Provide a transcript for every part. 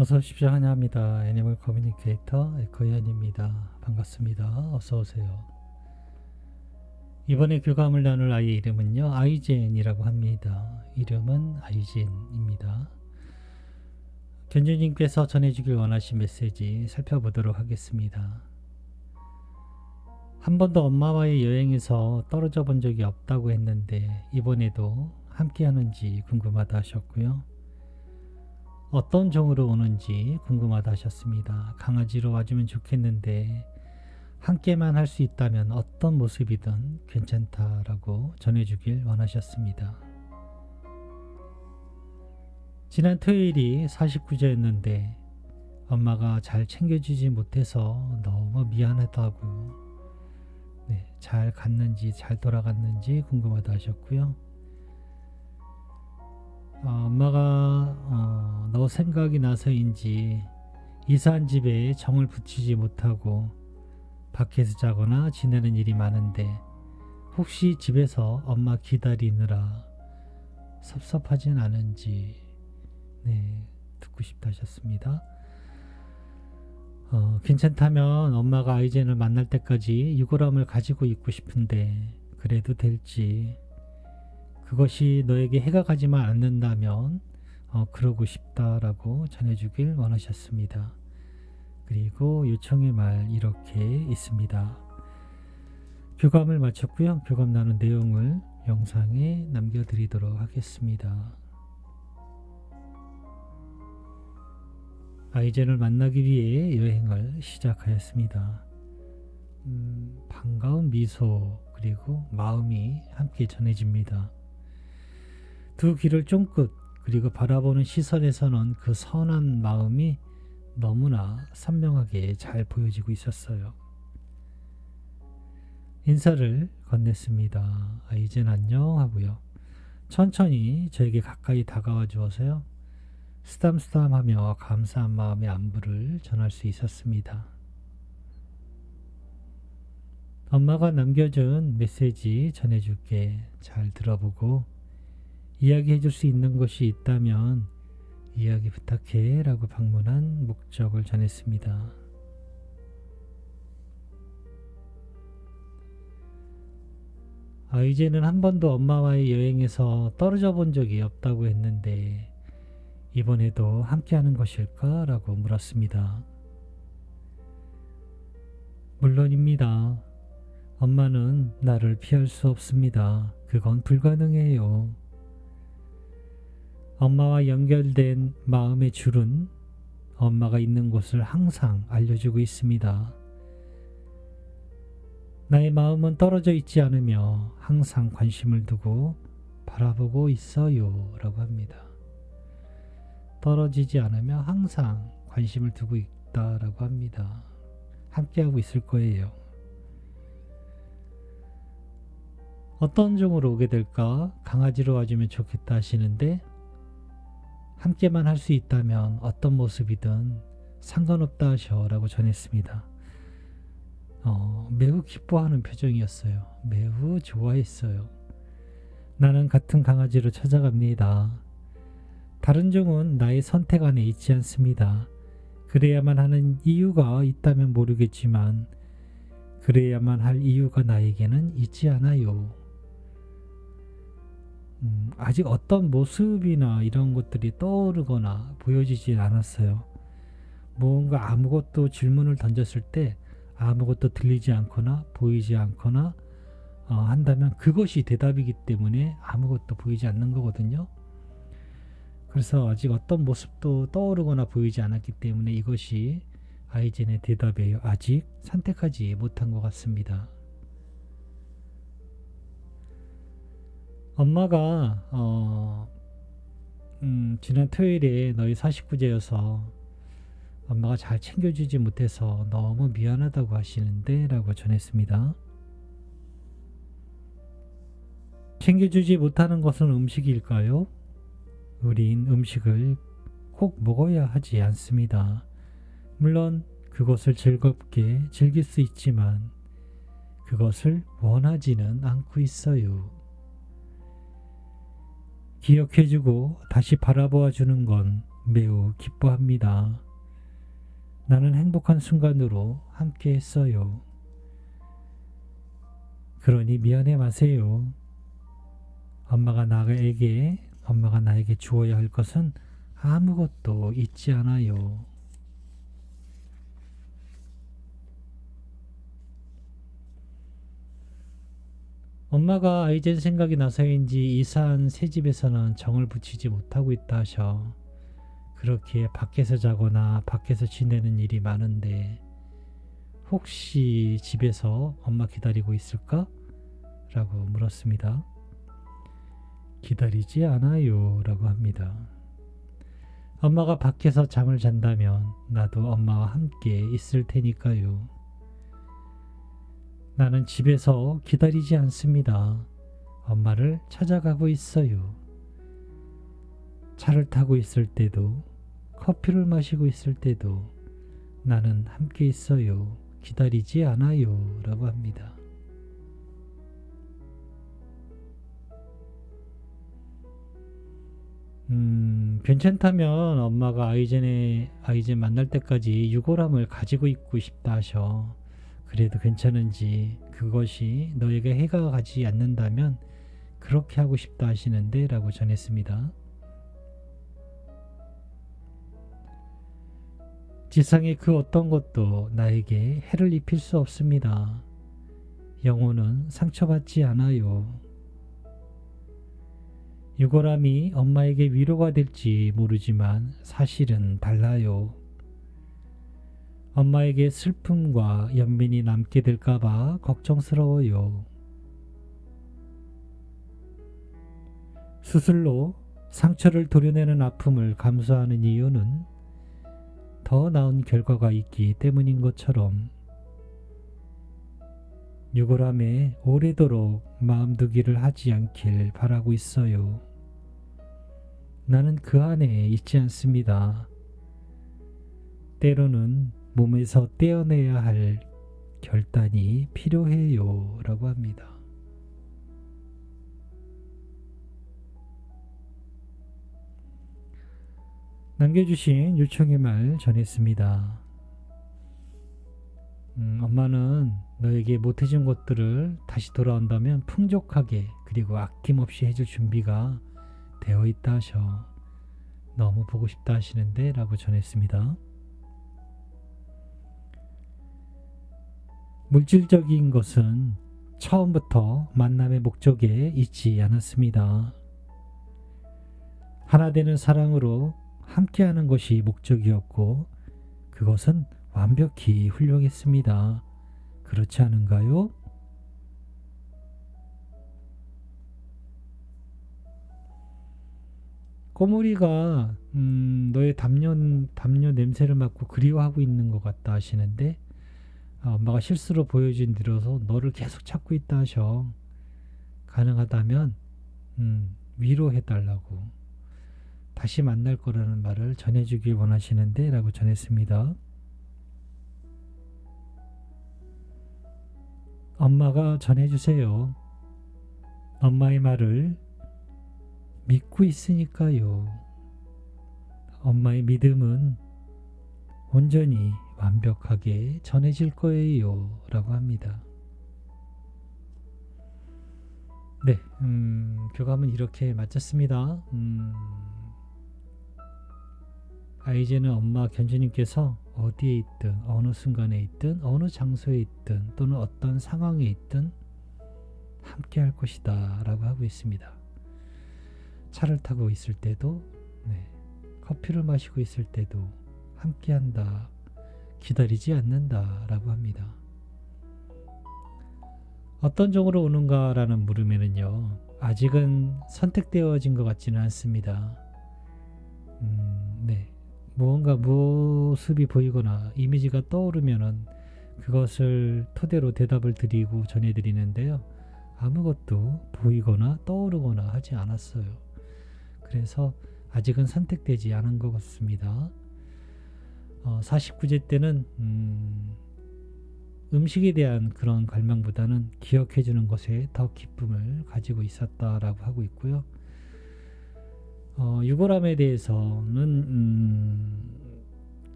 어서 오십시오. 환영합니다. 애니멀 커뮤니케이터 에코현입니다. 반갑습니다. 어서 오세요. 이번에 교감을 나눌 아이의 이름은요, 아이젠이라고 합니다. 이름은 아이젠입니다. 견주님께서 전해주길 원하신 메시지 살펴보도록 하겠습니다. 한 번도 엄마와의 여행에서 떨어져 본 적이 없다고 했는데 이번에도 함께 하는지 궁금하다 하셨고요. 어떤 종으로 오는지 궁금하다 하셨습니다. 강아지로 와주면 좋겠는데 함께만 할 수 있다면 어떤 모습이든 괜찮다라고 전해주길 원하셨습니다. 지난 토요일이 49제였는데 엄마가 잘 챙겨주지 못해서 너무 미안하다고, 잘 갔는지 잘 돌아갔는지 궁금하다 하셨고요. 엄마가 너 생각이 나서인지 이사한 집에 정을 붙이지 못하고 밖에서 자거나 지내는 일이 많은데 혹시 집에서 엄마 기다리느라 섭섭하진 않은지 듣고 싶다 하셨습니다. 괜찮다면 엄마가 아이젠을 만날 때까지 유골함을 가지고 있고 싶은데 그래도 될지, 그것이 너에게 해가 가지만 않는다면 그러고 싶다라고 전해주길 원하셨습니다. 그리고 요청의 말 이렇게 있습니다. 교감을 마쳤고요. 교감 나눈 내용을 영상에 남겨드리도록 하겠습니다. 아이젠을 만나기 위해 여행을 시작하였습니다. 반가운 미소 그리고 마음이 함께 전해집니다. 두 귀를 쫑긋 그리고 바라보는 시선에서는 그 선한 마음이 너무나 선명하게 잘 보여지고 있었어요. 인사를 건넸습니다. 아이젠 안녕 하고요. 천천히 저에게 가까이 다가와 주어서요. 쓰담쓰담하며 감사한 마음의 안부를 전할 수 있었습니다. 엄마가 남겨준 메시지 전해줄게. 잘 들어보고 이야기해 줄 수 있는 것이 있다면 이야기 부탁해 라고 방문한 목적을 전했습니다. 이제는 한 번도 엄마와의 여행에서 떨어져 본 적이 없다고 했는데 이번에도 함께 하는 것일까? 라고 물었습니다. 물론입니다. 엄마는 나를 피할 수 없습니다. 그건 불가능해요. 엄마와 연결된 마음의 줄은 엄마가 있는 곳을 항상 알려주고 있습니다. 나의 마음은 떨어져 있지 않으며 항상 관심을 두고 바라보고 있어요 라고 합니다. 떨어지지 않으며 항상 관심을 두고 있다라고 합니다. 함께하고 있을 거예요. 어떤 종으로 오게 될까? 강아지로 와주면 좋겠다 하시는데 함께만 할 수 있다면 어떤 모습이든 상관없다 하셔라고 전했습니다. 매우 기뻐하는 표정이었어요. 매우 좋아했어요. 나는 같은 강아지로 찾아갑니다. 다른 종은 나의 선택 안에 있지 않습니다. 그래야만 하는 이유가 있다면 모르겠지만 그래야만 할 이유가 나에게는 있지 않아요. 아직 어떤 모습이나 이런 것들이 떠오르거나 보여지진 않았어요. 뭔가 아무것도 질문을 던졌을 때 아무것도 들리지 않거나 보이지 않거나 한다면 그것이 대답이기 때문에 아무것도 보이지 않는 거거든요. 그래서 아직 어떤 모습도 떠오르거나 보이지 않았기 때문에 이것이 아이젠의 대답이에요. 아직 선택하지 못한 것 같습니다. 엄마가 지난 토요일에 너희 49제여서 엄마가 잘 챙겨주지 못해서 너무 미안하다고 하시는데 라고 전했습니다. 챙겨주지 못하는 것은 음식일까요? 우린 음식을 꼭 먹어야 하지 않습니다. 물론 그것을 즐겁게 즐길 수 있지만 그것을 원하지는 않고 있어요. 기억해주고 다시 바라보아 주는 건 매우 기뻐합니다. 나는 행복한 순간으로 함께 했어요. 그러니 미안해 마세요. 엄마가 나에게 주어야 할 것은 아무것도 있지 않아요. 엄마가 아이젠 생각이 나서인지 이사한 새 집에서는 정을 붙이지 못하고 있다 하셔. 그렇게 밖에서 자거나 밖에서 지내는 일이 많은데 혹시 집에서 엄마 기다리고 있을까? 라고 물었습니다. 기다리지 않아요 라고 합니다. 엄마가 밖에서 잠을 잔다면 나도 엄마와 함께 있을 테니까요. 나는 집에서 기다리지 않습니다. 엄마를 찾아가고 있어요. 차를 타고 있을 때도, 커피를 마시고 있을 때도 나는 함께 있어요. 기다리지 않아요. 라고 합니다. 괜찮다면 엄마가 아이젠 만날 때까지 유골함을 가지고 있고 싶다 하셔. 그래도 괜찮은지, 그것이 너에게 해가 가지 않는다면 그렇게 하고 싶다 하시는데 라고 전했습니다. 지상의 그 어떤 것도 나에게 해를 입힐 수 없습니다. 영혼은 상처받지 않아요. 유골함이 엄마에게 위로가 될지 모르지만 사실은 달라요. 엄마에게 슬픔과 연민이 남게 될까봐 걱정스러워요. 수술로 상처를 도려내는 아픔을 감수하는 이유는 더 나은 결과가 있기 때문인 것처럼 유골함에 오래도록 마음두기를 하지 않길 바라고 있어요. 나는 그 안에 있지 않습니다. 때로는 몸에서 떼어내야 할 결단이 필요해요. 라고 합니다. 남겨주신 요청의 말 전했습니다. 엄마는 너에게 못해준 것들을 다시 돌아온다면 풍족하게 그리고 아낌없이 해줄 준비가 되어 있다 하셔. 너무 보고 싶다 하시는데 라고 전했습니다. 물질적인 것은 처음부터 만남의 목적에 있지 않았습니다. 하나 되는 사랑으로 함께하는 것이 목적이었고 그것은 완벽히 훌륭했습니다. 그렇지 않은가요? 꼬물이가 너의 담요 냄새를 맡고 그리워하고 있는 것 같다 하시는데 엄마가 실수로 보여준 뒤로서 너를 계속 찾고 있다 하셔. 가능하다면 위로해달라고 다시 만날 거라는 말을 전해주길 원하시는데 라고 전했습니다. 엄마가 전해주세요. 엄마의 말을 믿고 있으니까요. 엄마의 믿음은 온전히 완벽하게 전해질 거예요. 라고 합니다. 네, 교감은 이렇게 마쳤습니다. 아이젠은 엄마 견주님께서 어디에 있든 어느 순간에 있든 어느 장소에 있든 또는 어떤 상황에 있든 함께 할 것이다 라고 하고 있습니다. 차를 타고 있을 때도 커피를 마시고 있을 때도 함께 한다, 기다리지 않는다 라고 합니다. 어떤 종으로 오는가 라는 물음에는요, 아직은 선택되어진 것 같지는 않습니다. 무언가 모습이 보이거나 이미지가 떠오르면은 그것을 토대로 대답을 드리고 전해드리는데요. 아무것도 보이거나 떠오르거나 하지 않았어요. 그래서 아직은 선택되지 않은 것 같습니다. 49제 때는 음식에 대한 그런 갈망보다는 기억해주는 것에 더 기쁨을 가지고 있었다라고 하고 있고요. 유골암에 대해서는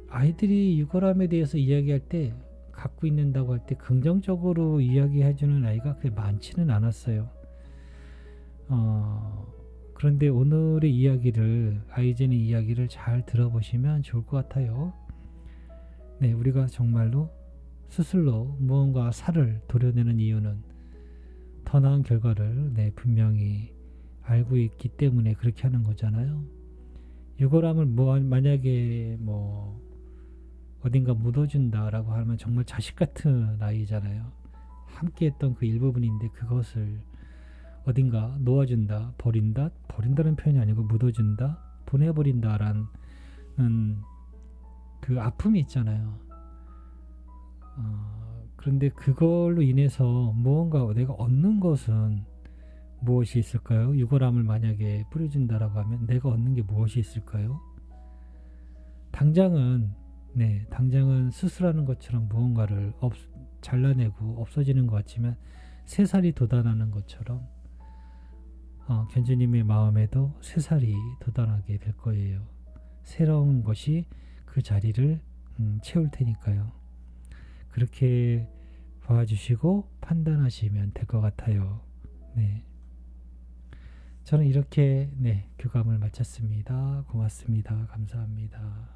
아이들이 유골암에 대해서 이야기할 때 갖고 있는다고 할 때 긍정적으로 이야기해주는 아이가 그렇게 많지는 않았어요. 그런데 오늘의 이야기를 아이젠의 이야기를 잘 들어보시면 좋을 것 같아요. 네, 우리가 정말로 스스로 무언가 살을 도려내는 이유는 더 나은 결과를 분명히 알고 있기 때문에 그렇게 하는 거잖아요. 유골함을 만약에 어딘가 묻어준다라고 하면 정말 자식 같은 아이잖아요. 함께 했던 그 일부분인데 그것을 어딘가 놓아준다, 버린다는 표현이 아니고 묻어준다, 보내버린다라는 그 아픔이 있잖아요. 그런데 그걸로 인해서 무언가 내가 얻는 것은 무엇이 있을까요? 유골함을 만약에 뿌려준다라고 하면 내가 얻는 게 무엇이 있을까요? 당장은 수술하는 것처럼 무언가를 잘라내고 없어지는 것 같지만 새살이 돋아나는 것처럼 견주님의 마음에도 새살이 돋아나게 될 거예요. 새로운 것이 그 자리를 채울 테니까요. 그렇게 봐주시고 판단하시면 될 것 같아요. 네. 저는 이렇게 교감을 마쳤습니다. 고맙습니다. 감사합니다.